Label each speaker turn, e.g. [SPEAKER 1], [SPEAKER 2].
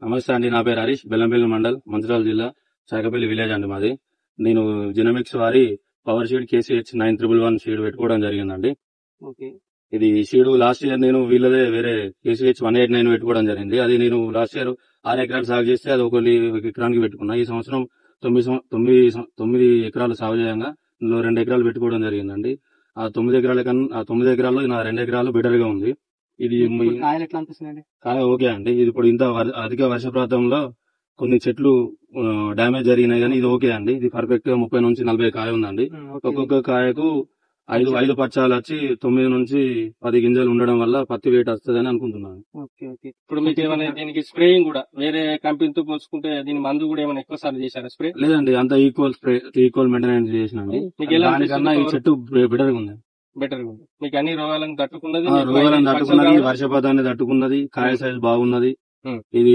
[SPEAKER 1] నమస్తే అండి, నా పేరు హరీష్. బెల్లంపల్లి మండల్, మంచిర్యాల జిల్లా, చాకపల్లి విలేజ్ అండి మాది. నేను జినోమిక్స్ వారి పవర్ షీడ్ KCH 9111 షీడ్ పెట్టుకోవడం జరిగిందండి. ఇది షీడ్ లాస్ట్ ఇయర్ నేను వీళ్ళదే వేరే KCH 189 పెట్టుకోవడం జరిగింది. అది నేను లాస్ట్ ఇయర్ 6 ఎకరాలు సాగు చేస్తే అది ఒక ఎకరానికి పెట్టుకున్నా. ఈ సంవత్సరం 9 ఎకరాలు సాగు చేయంగా ఇందులో 2 ఎకరాలు పెట్టుకోవడం జరిగిందండి. ఆ 9 ఎకరాల్లో నా 2 ఎకరాలు బెటర్ గా ఉంది. ఇది
[SPEAKER 2] కాయలు ఎట్లా అనిపిస్తున్నాయండి?
[SPEAKER 1] కాయ ఓకే అండి. ఇది ఇప్పుడు ఇంత అధిక వర్షపాతంలో కొన్ని చెట్లు డ్యామేజ్ జరిగినాయి కానీ ఇది ఓకే అండి. ఇది పర్ఫెక్ట్ గా 30 నుంచి 40 కాయ ఉందండి. ఒక్కొక్క కాయకు 5 పచ్చాలు వచ్చి 9 నుంచి 10 గింజలు ఉండడం వల్ల పత్తి వెయిట్ వస్తుందని అనుకుంటున్నాను.
[SPEAKER 2] ఇప్పుడు మీకు ఏమైనా దీనికి స్ప్రేయింగ్ కూడా వేరే కంపెనీతో పోల్చుకుంటే దీని మందు కూడా ఏమైనా ఎక్కువ సార్లు చేశారా స్ప్రే?
[SPEAKER 1] లేదండి, అంత ఈక్వల్ మెయింటెనెన్స్ చేసినండి. దానికన్నా ఈ చెట్టు బెటర్ గా ఉంది.
[SPEAKER 2] బెటర్ గా ఉంది. మీకు అన్ని రోగాలను తట్టుకున్నది,
[SPEAKER 1] రోగాలను తట్టుకున్నది, వర్షపాతాన్ని తట్టుకున్నది, కాయ సైజ్ బాగున్నది. ఇది